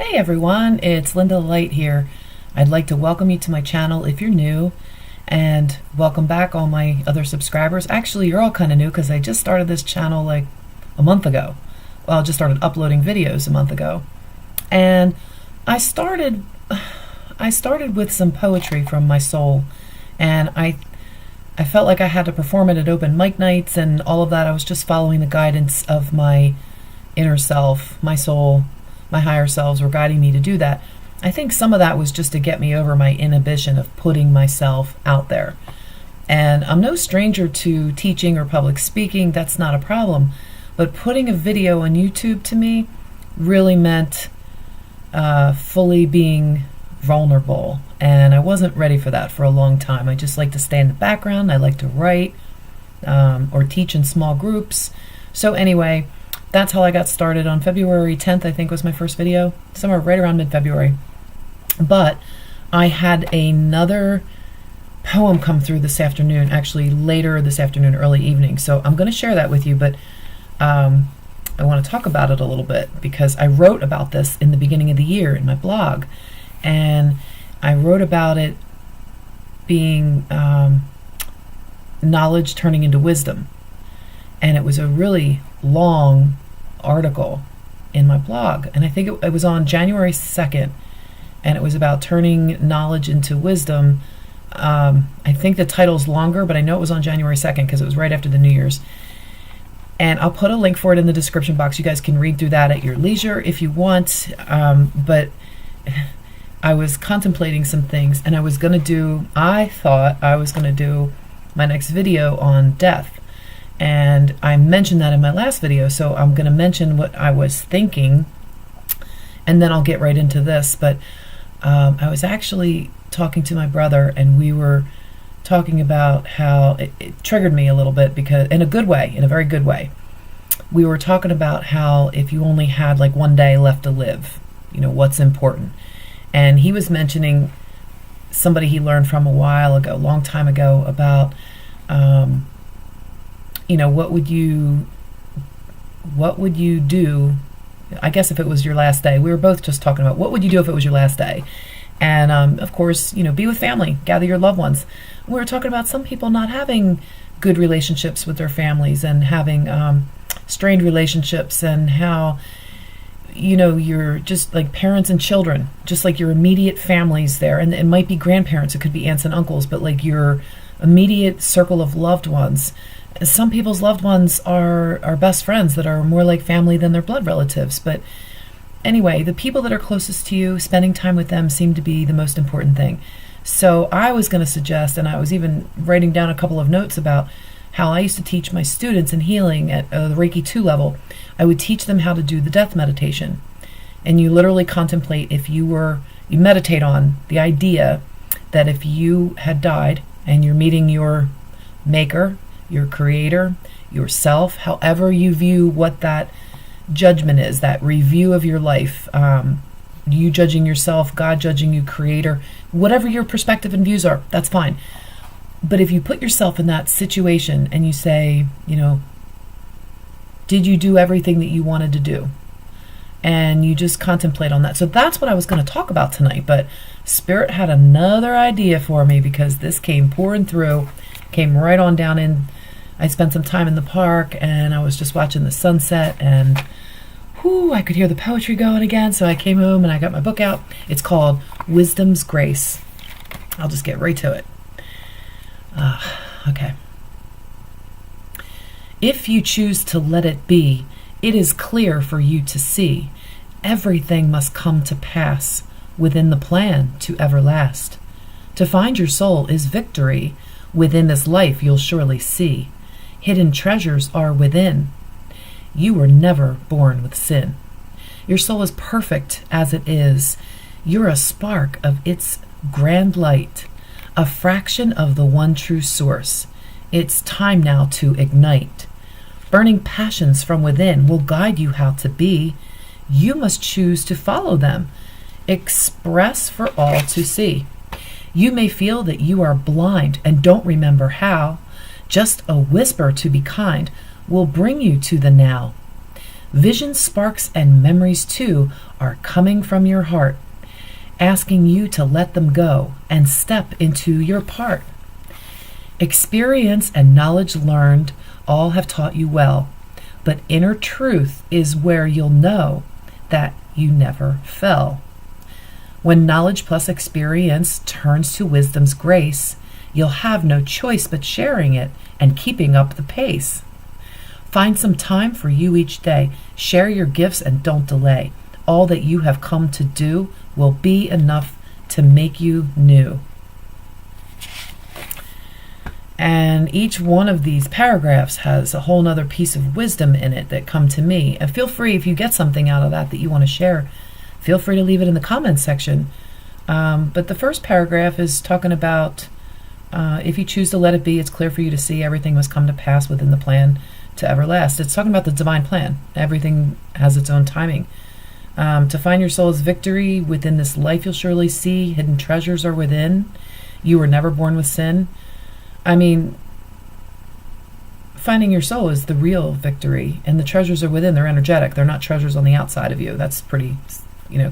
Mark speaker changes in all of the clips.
Speaker 1: Hey everyone, it's Linda Light here. I'd like to welcome you to my channel if you're new, and welcome back all my other subscribers. Actually, you're all kind of new because I just started this channel like a month ago. Well, I just started uploading videos a month ago. And I started with some poetry from my soul, and I felt like I had to perform it at open mic nights and all of that. I was just following the guidance of my inner self, my soul. My higher selves were guiding me to do that. I think some of that was just to get me over my inhibition of putting myself out there. And I'm no stranger to teaching or public speaking, that's not a problem. But putting a video on YouTube to me really meant fully being vulnerable. And I wasn't ready for that for a long time. I just like to stay in the background. I like to write or teach in small groups. So anyway, that's how I got started. On February 10th, I think, was my first video, somewhere right around mid-February. But I had another poem come through this afternoon, actually later this afternoon, early evening. So I'm going to share that with you, but I want to talk about it a little bit because I wrote about this in the beginning of the year in my blog. And I wrote about it being knowledge turning into wisdom. And it was a really long article in my blog. And I think it was on January 2nd. And it was about turning knowledge into wisdom. I think the title's longer, but I know it was on January 2nd because it was right after the New Year's. And I'll put a link for it in the description box. You guys can read through that at your leisure if you want. But I was contemplating some things, and I thought I was going to do my next video on death. And I mentioned that in my last video, so I'm going to mention what I was thinking, and then I'll get right into this. But I was actually talking to my brother, and we were talking about how it triggered me a little bit, because in a good way, in a very good way. We were talking about how if you only had like one day left to live, what's important. And he was mentioning somebody he learned from a long time ago, about what would you do, I guess, if it was your last day. We were both just talking about what would you do if it was your last day. And of course, be with family, gather your loved ones. We were talking about some people not having good relationships with their families and having strained relationships, and how you're just like parents and children, just like your immediate families there. And it might be grandparents, it could be aunts and uncles, but like your immediate circle of loved ones. Some people's loved ones are best friends that are more like family than their blood relatives. But anyway, the people that are closest to you, spending time with them seem to be the most important thing. So I was going to suggest, and I was even writing down a couple of notes about how I used to teach my students in healing at the Reiki 2 level. I would teach them how to do the death meditation. And you literally contemplate, you meditate on the idea that if you had died and you're meeting your maker, your creator, yourself, however you view what that judgment is, that review of your life, you judging yourself, God judging you, creator, whatever your perspective and views are, that's fine. But if you put yourself in that situation and you say, did you do everything that you wanted to do? And you just contemplate on that. So that's what I was going to talk about tonight. But Spirit had another idea for me, because this came pouring through, came right on down in. I spent some time in the park, and I was just watching the sunset, and I could hear the poetry going again. So I came home and I got my book out. It's called Wisdom's Grace. I'll just get right to it. Okay. If you choose to let it be, it is clear for you to see. Everything must come to pass within the plan to everlast. To find your soul is victory. Within this life you'll surely see. Hidden treasures are within. You were never born with sin. Your soul is perfect as it is. You're a spark of its grand light, a fraction of the one true source. It's time now to ignite. Burning passions from within will guide you how to be. You must choose to follow them. Express for all to see. You may feel that you are blind and don't remember how. Just a whisper to be kind will bring you to the now. Visions, sparks, and memories too are coming from your heart, asking you to let them go and step into your part. Experience and knowledge learned all have taught you well, but inner truth is where you'll know that you never fell. When knowledge plus experience turns to wisdom's grace, you'll have no choice but sharing it and keeping up the pace. Find some time for you each day. Share your gifts and don't delay. All that you have come to do will be enough to make you new. And each one of these paragraphs has a whole nother piece of wisdom in it that come to me. And feel free, if you get something out of that you want to share, feel free to leave it in the comments section. But the first paragraph is talking about if you choose to let it be, it's clear for you to see everything must come to pass within the plan to everlast. It's talking about the divine plan. Everything has its own timing. To find your soul's victory within this life, you'll surely see hidden treasures are within. You were never born with sin. I mean, finding your soul is the real victory, and the treasures are within. They're energetic. They're not treasures on the outside of you. That's pretty,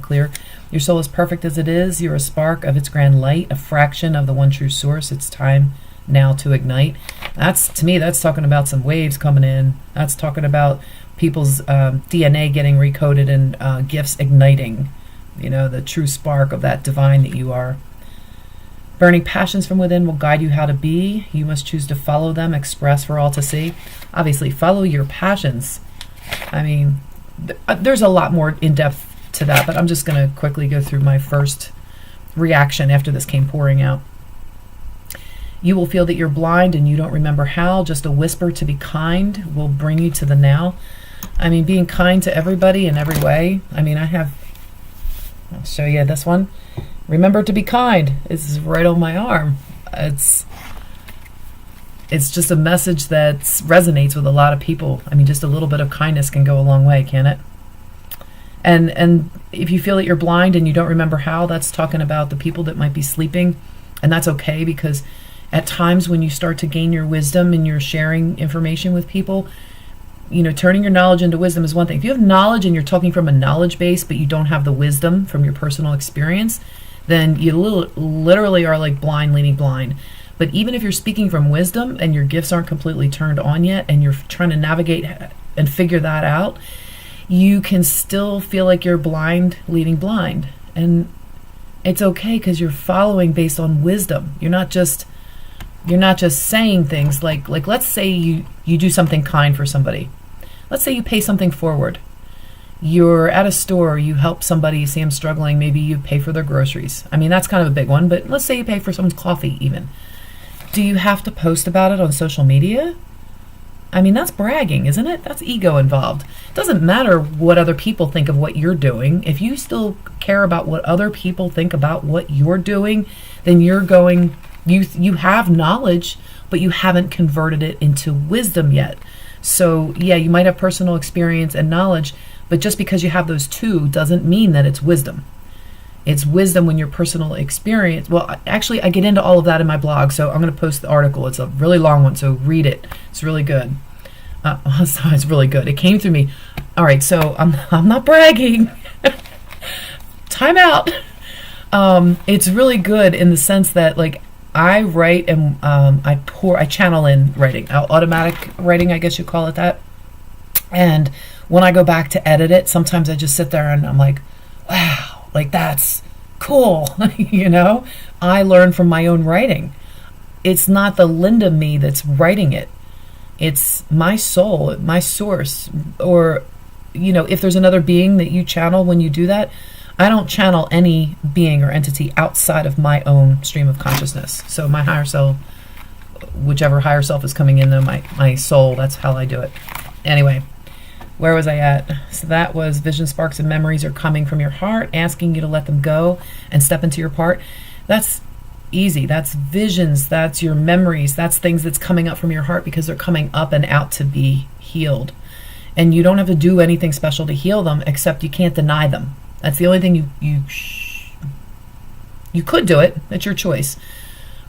Speaker 1: clear. Your soul is perfect as it is. You're a spark of its grand light, a fraction of the one true source. It's time now to ignite. To me, that's talking about some waves coming in. That's talking about people's DNA getting recoded and gifts igniting. The true spark of that divine that you are. Burning passions from within will guide you how to be. You must choose to follow them, express for all to see. Obviously, follow your passions. I mean, there's a lot more in depth to that, but I'm just going to quickly go through my first reaction after this came pouring out. You will feel that you're blind and you don't remember how. Just a whisper to be kind will bring you to the now. I mean, being kind to everybody in every way. I mean, I'll show you this one. Remember to be kind. This is right on my arm. It's just a message that resonates with a lot of people. I mean, just a little bit of kindness can go a long way, can't it? And if you feel that you're blind and you don't remember how, that's talking about the people that might be sleeping. And that's okay, because at times when you start to gain your wisdom and you're sharing information with people, turning your knowledge into wisdom is one thing. If you have knowledge and you're talking from a knowledge base, but you don't have the wisdom from your personal experience, then you literally are like blind leading blind. But even if you're speaking from wisdom and your gifts aren't completely turned on yet and you're trying to navigate and figure that out, you can still feel like you're blind leading blind. And it's okay, because you're following based on wisdom. You're not just saying things like let's say you do something kind for somebody. Let's say you pay something forward. You're at a store, you help somebody, you see them struggling, maybe you pay for their groceries. I mean, that's kind of a big one, but let's say you pay for someone's coffee even. Do you have to post about it on social media? I mean, that's bragging, isn't it? That's ego involved. It doesn't matter what other people think of what you're doing. If you still care about what other people think about what you're doing, then you have knowledge, but you haven't converted it into wisdom yet. So yeah, you might have personal experience and knowledge, but just because you have those two doesn't mean that it's wisdom. It's wisdom when your personal experience. Well, actually, I get into all of that in my blog, so I'm going to post the article. It's a really long one, so read it. It's really good. It's really good. It came through me. All right, so I'm not bragging. Time out. It's really good in the sense that, like, I write and I channel in writing, automatic writing, I guess you call it that. And when I go back to edit it, sometimes I just sit there and I'm like, wow, like that's cool. I learn from my own writing. It's not the Linda me that's writing it. It's my soul, my source. Or, if there's another being that you channel when you do that, I don't channel any being or entity outside of my own stream of consciousness. So my higher self, whichever higher self is coming in, my soul, that's how I do it. Anyway, where was I at? So that was vision, sparks, and memories are coming from your heart, asking you to let them go and step into your part. That's easy. That's visions. That's your memories. That's things that's coming up from your heart because they're coming up and out to be healed. And you don't have to do anything special to heal them, except you can't deny them. That's the only thing you could do it. It's your choice.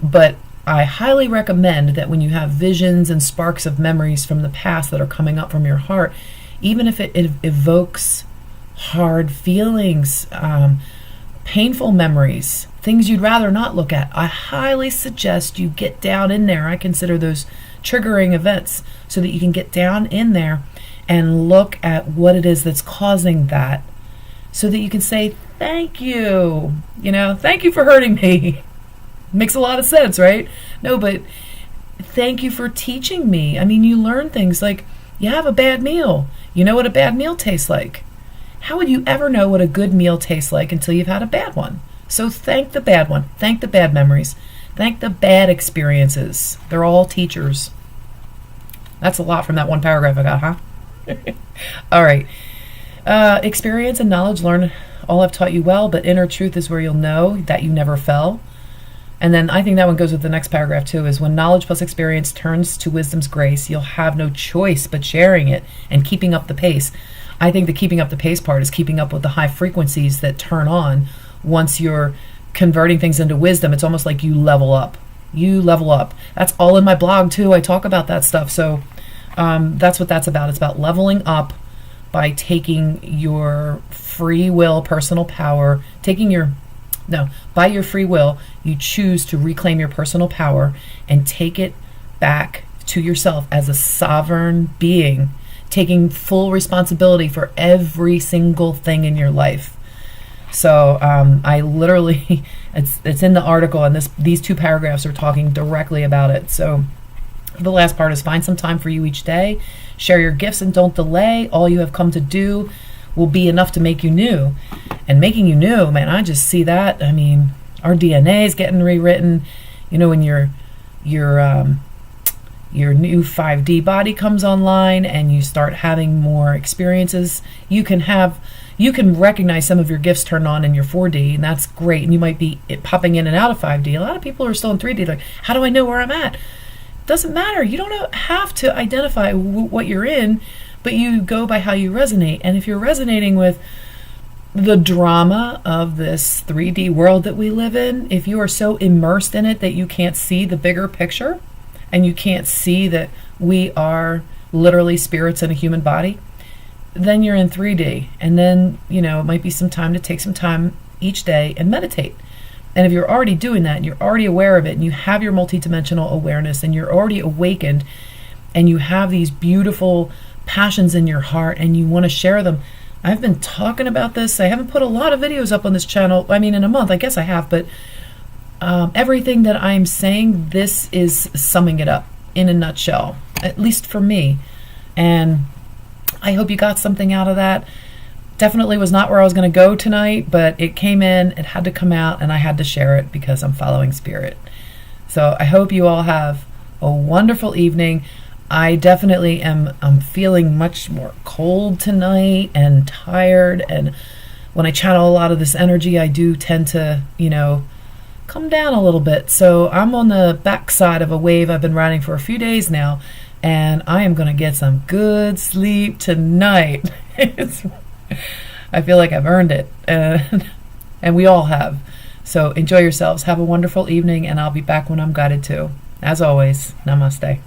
Speaker 1: But I highly recommend that when you have visions and sparks of memories from the past that are coming up from your heart, even if it evokes hard feelings, painful memories, things you'd rather not look at, I highly suggest you get down in there. I consider those triggering events so that you can get down in there and look at what it is that's causing that, so that you can say, thank you, thank you for hurting me. Makes a lot of sense, right? No, but thank you for teaching me. I mean, you learn things like, you have a bad meal. You know what a bad meal tastes like. How would you ever know what a good meal tastes like until you've had a bad one? So thank the bad one. Thank the bad memories. Thank the bad experiences. They're all teachers. That's a lot from that one paragraph I got, huh? All right. Experience and knowledge learn all have taught you well, but inner truth is where you'll know that you never fell. And then I think that one goes with the next paragraph too, is when knowledge plus experience turns to wisdom's grace, you'll have no choice but sharing it and keeping up the pace. I think the keeping up the pace part is keeping up with the high frequencies that turn on once you're converting things into wisdom. It's almost like you level up. You level up. That's all in my blog too. I talk about that stuff. So that's what that's about. It's about leveling up by taking your free will, personal power, by your free will, you choose to reclaim your personal power and take it back to yourself as a sovereign being, taking full responsibility for every single thing in your life. So I literally, it's in the article, and these two paragraphs are talking directly about it. So the last part is find some time for you each day, share your gifts and don't delay. All you have come to do will be enough to make you new. And making you new, man, I just see that. I mean, our DNA is getting rewritten. When your new 5D body comes online and you start having more experiences, you can recognize some of your gifts turn on in your 4D, and that's great. And you might be popping in and out of 5D. A lot of people are still in 3D. Like, how do I know where I'm at? Doesn't matter. You don't have to identify what you're in, but you go by how you resonate. And if you're resonating with the drama of this 3D world that we live in, if you are so immersed in it that you can't see the bigger picture and you can't see that we are literally spirits in a human body, then you're in 3D. And then, it might be some time to take some time each day and meditate. And if you're already doing that and you're already aware of it and you have your multidimensional awareness and you're already awakened and you have these beautiful passions in your heart and you want to share them, I've been talking about this. I haven't put a lot of videos up on this channel. I mean, in a month, I guess I have, but everything that I'm saying, this is summing it up in a nutshell, at least for me. And I hope you got something out of that. Definitely was not where I was going to go tonight, but it came in, it had to come out, and I had to share it because I'm following spirit. So I hope you all have a wonderful evening. I definitely I'm feeling much more cold tonight and tired, and when I channel a lot of this energy, I do tend to, come down a little bit. So I'm on the backside of a wave I've been riding for a few days now, and I am going to get some good sleep tonight. I feel like I've earned it, and we all have. So enjoy yourselves. Have a wonderful evening, and I'll be back when I'm guided to. As always, namaste.